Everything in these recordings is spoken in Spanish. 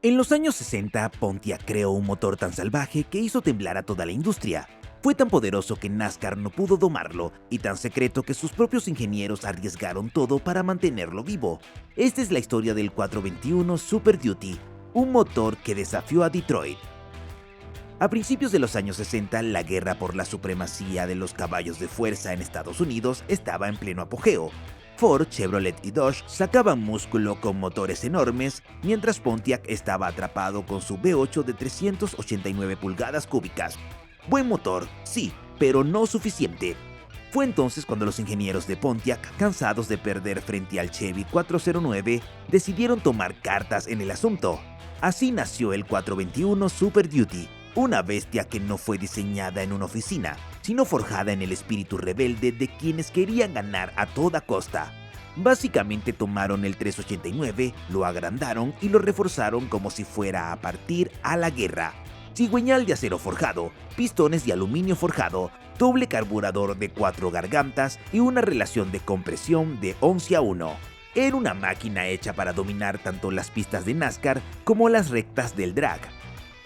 En los años 60, Pontiac creó un motor tan salvaje que hizo temblar a toda la industria. Fue tan poderoso que NASCAR no pudo domarlo y tan secreto que sus propios ingenieros arriesgaron todo para mantenerlo vivo. Esta es la historia del 421 Super Duty, un motor que desafió a Detroit. A principios de los años 60, la guerra por la supremacía de los caballos de fuerza en Estados Unidos estaba en pleno apogeo. Ford, Chevrolet y Dodge sacaban músculo con motores enormes, mientras Pontiac estaba atrapado con su V8 de 389 pulgadas cúbicas. Buen motor, sí, pero no suficiente. Fue entonces cuando los ingenieros de Pontiac, cansados de perder frente al Chevy 409, decidieron tomar cartas en el asunto. Así nació el 421 Super Duty, una bestia que no fue diseñada en una oficina, sino forjada en el espíritu rebelde de quienes querían ganar a toda costa. Básicamente tomaron el 389, lo agrandaron y lo reforzaron como si fuera a partir a la guerra. Cigüeñal de acero forjado, pistones de aluminio forjado, doble carburador de 4 gargantas y una relación de compresión de 11:1. Era una máquina hecha para dominar tanto las pistas de NASCAR como las rectas del drag.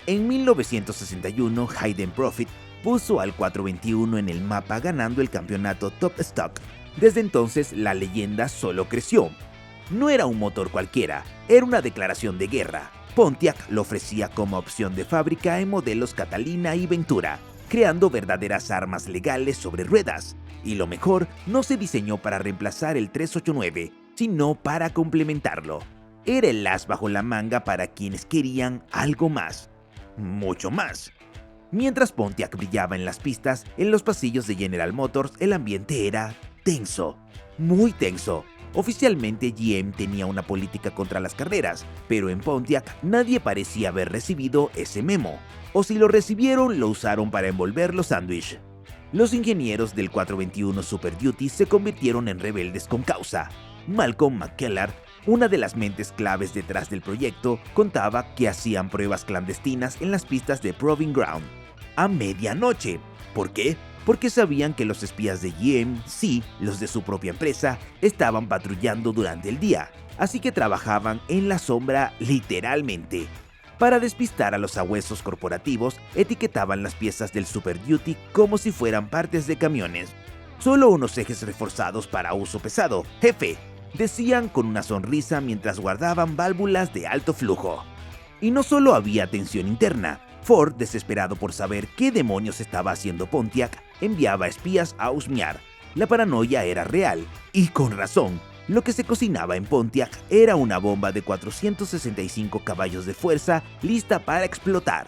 En 1961, Hayden Profit puso al 421 en el mapa ganando el campeonato Top Stock. Desde entonces, la leyenda solo creció. No era un motor cualquiera, era una declaración de guerra. Pontiac lo ofrecía como opción de fábrica en modelos Catalina y Ventura, creando verdaderas armas legales sobre ruedas. Y lo mejor, no se diseñó para reemplazar el 389, sino para complementarlo. Era el as bajo la manga para quienes querían algo más. Mucho más. Mientras Pontiac brillaba en las pistas, en los pasillos de General Motors el ambiente era tenso, muy tenso. Oficialmente GM tenía una política contra las carreras, pero en Pontiac nadie parecía haber recibido ese memo, o si lo recibieron lo usaron para envolver los sándwiches. Los ingenieros del 421 Super Duty se convirtieron en rebeldes con causa. Malcolm McKellar, una de las mentes claves detrás del proyecto, contaba que hacían pruebas clandestinas en las pistas de Proving Ground a medianoche. ¿Por qué? Porque sabían que los espías de GM, sí, los de su propia empresa, estaban patrullando durante el día, así que trabajaban en la sombra literalmente. Para despistar a los sabuesos corporativos, etiquetaban las piezas del Super Duty como si fueran partes de camiones. Solo unos ejes reforzados para uso pesado, jefe, decían con una sonrisa mientras guardaban válvulas de alto flujo. Y no solo había tensión interna. Ford, desesperado por saber qué demonios estaba haciendo Pontiac, enviaba espías a husmear. La paranoia era real, y con razón. Lo que se cocinaba en Pontiac era una bomba de 465 caballos de fuerza lista para explotar.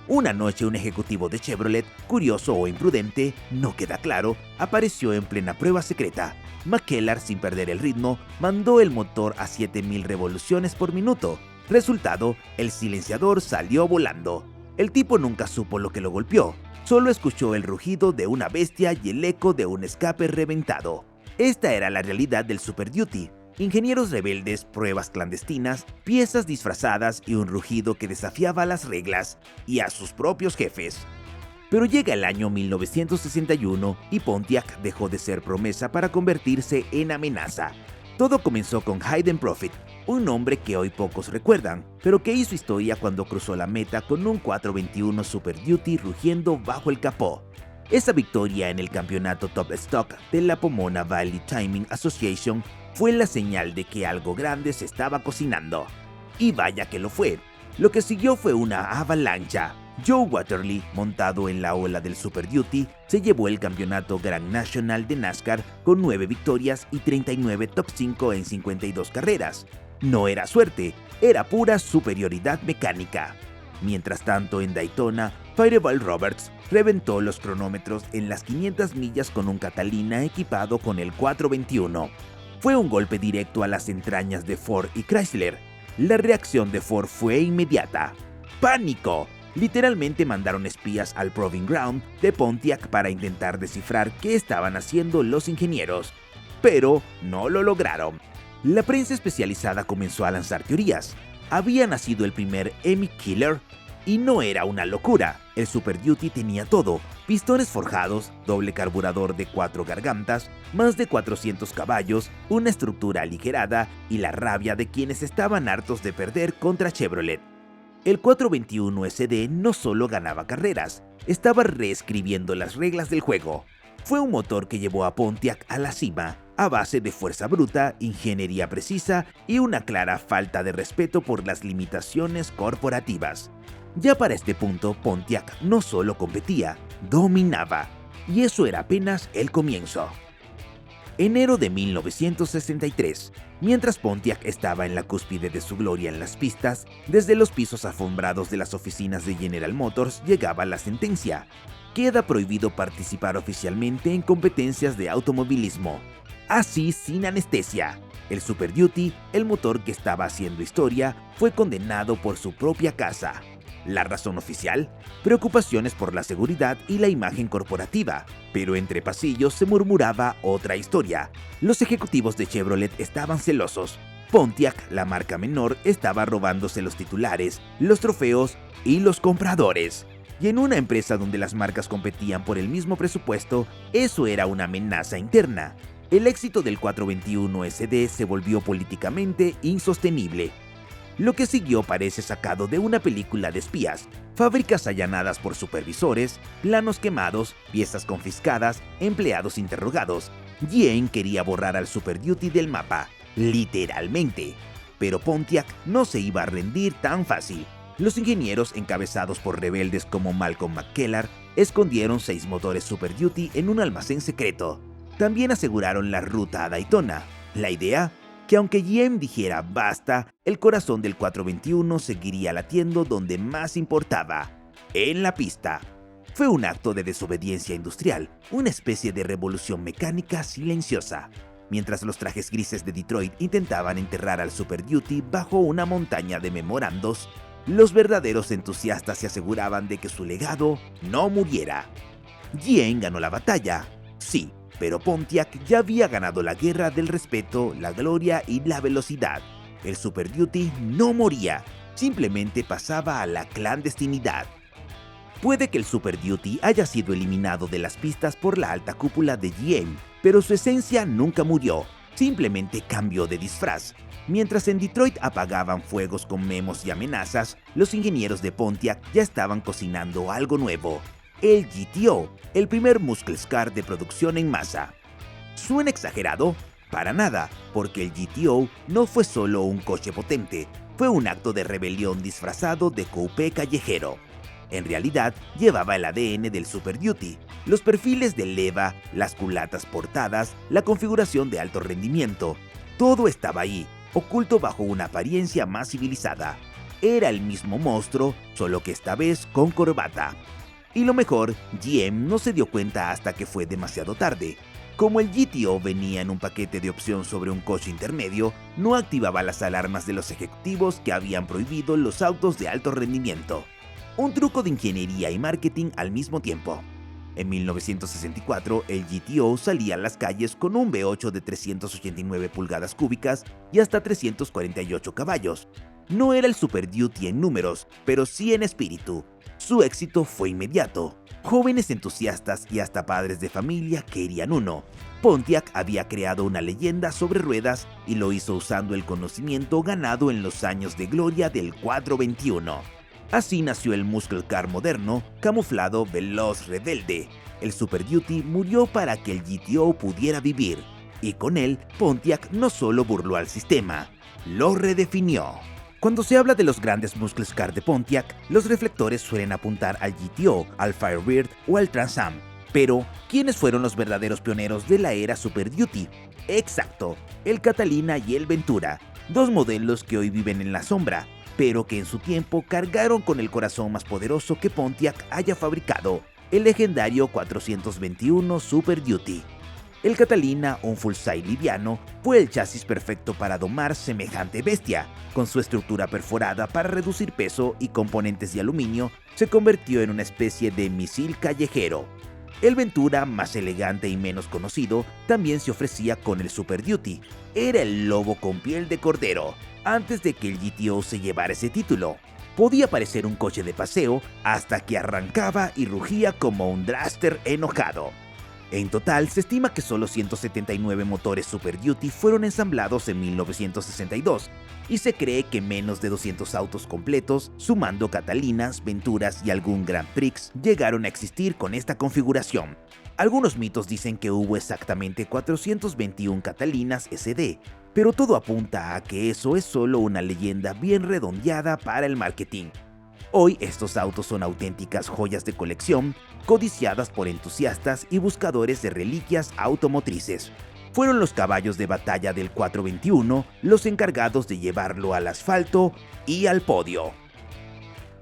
Una noche un ejecutivo de Chevrolet, curioso o imprudente, no queda claro, apareció en plena prueba secreta. McKellar, sin perder el ritmo, mandó el motor a 7000 revoluciones por minuto. Resultado, el silenciador salió volando. El tipo nunca supo lo que lo golpeó, solo escuchó el rugido de una bestia y el eco de un escape reventado. Esta era la realidad del Super Duty. Ingenieros rebeldes, pruebas clandestinas, piezas disfrazadas y un rugido que desafiaba las reglas y a sus propios jefes. Pero llega el año 1961 y Pontiac dejó de ser promesa para convertirse en amenaza. Todo comenzó con Hayden Profit, un nombre que hoy pocos recuerdan, pero que hizo historia cuando cruzó la meta con un 421 Super Duty rugiendo bajo el capó. Esa victoria en el campeonato Top Stock de la Pomona Valley Timing Association fue la señal de que algo grande se estaba cocinando. Y vaya que lo fue. Lo que siguió fue una avalancha. Joe Waterly, montado en la ola del Super Duty, se llevó el campeonato Grand National de NASCAR con 9 victorias y 39 top 5 en 52 carreras. No era suerte, era pura superioridad mecánica. Mientras tanto, en Daytona, Fireball Roberts reventó los cronómetros en las 500 millas con un Catalina equipado con el 421. Fue un golpe directo a las entrañas de Ford y Chrysler. La reacción de Ford fue inmediata. ¡Pánico! Literalmente mandaron espías al Proving Ground de Pontiac para intentar descifrar qué estaban haciendo los ingenieros. Pero no lo lograron. La prensa especializada comenzó a lanzar teorías. Había nacido el primer Hemi Killer y no era una locura. El Super Duty tenía todo: pistones forjados, doble carburador de 4 gargantas, más de 400 caballos, una estructura aligerada y la rabia de quienes estaban hartos de perder contra Chevrolet. El 421 SD no solo ganaba carreras, estaba reescribiendo las reglas del juego. Fue un motor que llevó a Pontiac a la cima, a base de fuerza bruta, ingeniería precisa y una clara falta de respeto por las limitaciones corporativas. Ya para este punto, Pontiac no solo competía, dominaba. Y eso era apenas el comienzo. Enero de 1963. Mientras Pontiac estaba en la cúspide de su gloria en las pistas, desde los pisos alfombrados de las oficinas de General Motors llegaba la sentencia. Queda prohibido participar oficialmente en competencias de automovilismo. Así, sin anestesia. El Super Duty, el motor que estaba haciendo historia, fue condenado por su propia casa. La razón oficial: preocupaciones por la seguridad y la imagen corporativa. Pero entre pasillos se murmuraba otra historia. Los ejecutivos de Chevrolet estaban celosos. Pontiac, la marca menor, estaba robándose los titulares, los trofeos y los compradores. Y en una empresa donde las marcas competían por el mismo presupuesto, eso era una amenaza interna. El éxito del 421 SD se volvió políticamente insostenible. Lo que siguió parece sacado de una película de espías: fábricas allanadas por supervisores, planos quemados, piezas confiscadas, empleados interrogados. GM quería borrar al Super Duty del mapa, literalmente. Pero Pontiac no se iba a rendir tan fácil. Los ingenieros, encabezados por rebeldes como Malcolm McKellar, escondieron 6 motores Super Duty en un almacén secreto. También aseguraron la ruta a Daytona. La idea: que aunque GM dijera basta, el corazón del 421 seguiría latiendo donde más importaba, en la pista. Fue un acto de desobediencia industrial, una especie de revolución mecánica silenciosa. Mientras los trajes grises de Detroit intentaban enterrar al Super Duty bajo una montaña de memorandos, los verdaderos entusiastas se aseguraban de que su legado no muriera. GM ganó la batalla, sí, pero Pontiac ya había ganado la guerra del respeto, la gloria y la velocidad. El Super Duty no moría, simplemente pasaba a la clandestinidad. Puede que el Super Duty haya sido eliminado de las pistas por la alta cúpula de GM, pero su esencia nunca murió, simplemente cambió de disfraz. Mientras en Detroit apagaban fuegos con memos y amenazas, los ingenieros de Pontiac ya estaban cocinando algo nuevo: el GTO, el primer muscle car de producción en masa. ¿Suena exagerado? Para nada, porque el GTO no fue solo un coche potente, fue un acto de rebelión disfrazado de coupé callejero. En realidad, llevaba el ADN del Super Duty: los perfiles de leva, las culatas portadas, la configuración de alto rendimiento. Todo estaba ahí, oculto bajo una apariencia más civilizada. Era el mismo monstruo, solo que esta vez con corbata. Y lo mejor, GM no se dio cuenta hasta que fue demasiado tarde. Como el GTO venía en un paquete de opción sobre un coche intermedio, no activaba las alarmas de los ejecutivos que habían prohibido los autos de alto rendimiento. Un truco de ingeniería y marketing al mismo tiempo. En 1964, el GTO salía a las calles con un V8 de 389 pulgadas cúbicas y hasta 348 caballos. No era el Super Duty en números, pero sí en espíritu. Su éxito fue inmediato. Jóvenes entusiastas y hasta padres de familia querían uno. Pontiac había creado una leyenda sobre ruedas y lo hizo usando el conocimiento ganado en los años de gloria del 421. Así nació el muscle car moderno, camuflado, veloz, rebelde. El Super Duty murió para que el GTO pudiera vivir. Y con él, Pontiac no solo burló al sistema, lo redefinió. Cuando se habla de los grandes muscle car de Pontiac, los reflectores suelen apuntar al GTO, al Firebird o al Trans Am. Pero, ¿quiénes fueron los verdaderos pioneros de la era Super Duty? Exacto, el Catalina y el Ventura, dos modelos que hoy viven en la sombra, pero que en su tiempo cargaron con el corazón más poderoso que Pontiac haya fabricado, el legendario 421 Super Duty. El Catalina, un full-size liviano, fue el chasis perfecto para domar semejante bestia. Con su estructura perforada para reducir peso y componentes de aluminio, se convirtió en una especie de misil callejero. El Ventura, más elegante y menos conocido, también se ofrecía con el Super Duty. Era el lobo con piel de cordero, antes de que el GTO se llevara ese título. Podía parecer un coche de paseo hasta que arrancaba y rugía como un dragster enojado. En total, se estima que solo 179 motores Super Duty fueron ensamblados en 1962, y se cree que menos de 200 autos completos, sumando Catalinas, Venturas y algún Grand Prix, llegaron a existir con esta configuración. Algunos mitos dicen que hubo exactamente 421 Catalinas SD, pero todo apunta a que eso es solo una leyenda bien redondeada para el marketing. Hoy estos autos son auténticas joyas de colección, codiciadas por entusiastas y buscadores de reliquias automotrices. Fueron los caballos de batalla del 421 los encargados de llevarlo al asfalto y al podio.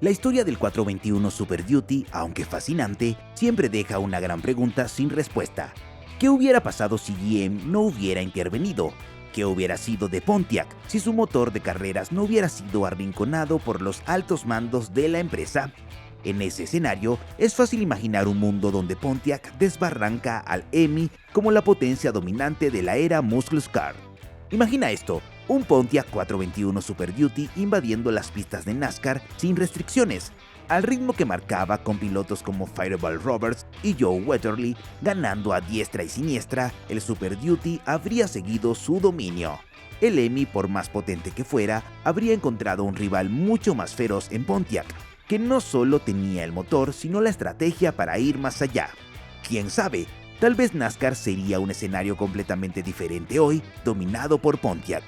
La historia del 421 Super Duty, aunque fascinante, siempre deja una gran pregunta sin respuesta. ¿Qué hubiera pasado si GM no hubiera intervenido? ¿Qué hubiera sido de Pontiac si su motor de carreras no hubiera sido arrinconado por los altos mandos de la empresa? En ese escenario, es fácil imaginar un mundo donde Pontiac desbarranca al Hemi como la potencia dominante de la era Muscle Car. Imagina esto, un Pontiac 421 Super Duty invadiendo las pistas de NASCAR sin restricciones, al ritmo que marcaba, con pilotos como Fireball Roberts y Joe Wetterly ganando a diestra y siniestra. El Super Duty habría seguido su dominio. El Hemi, por más potente que fuera, habría encontrado un rival mucho más feroz en Pontiac, que no solo tenía el motor, sino la estrategia para ir más allá. ¿Quién sabe? Tal vez NASCAR sería un escenario completamente diferente hoy, dominado por Pontiac.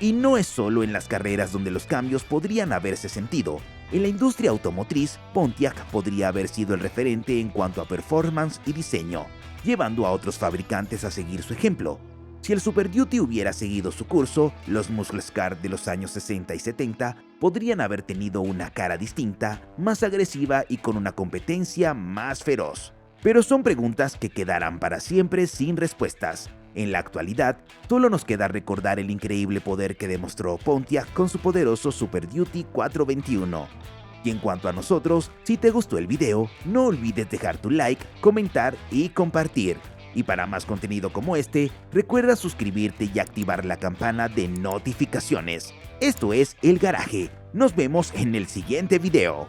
Y no es solo en las carreras donde los cambios podrían haberse sentido. En la industria automotriz, Pontiac podría haber sido el referente en cuanto a performance y diseño, llevando a otros fabricantes a seguir su ejemplo. Si el Super Duty hubiera seguido su curso, los Muscle Car de los años 60 y 70 podrían haber tenido una cara distinta, más agresiva y con una competencia más feroz. Pero son preguntas que quedarán para siempre sin respuestas. En la actualidad, solo nos queda recordar el increíble poder que demostró Pontiac con su poderoso Super Duty 421. Y en cuanto a nosotros, si te gustó el video, no olvides dejar tu like, comentar y compartir. Y para más contenido como este, recuerda suscribirte y activar la campana de notificaciones. Esto es El Garaje. Nos vemos en el siguiente video.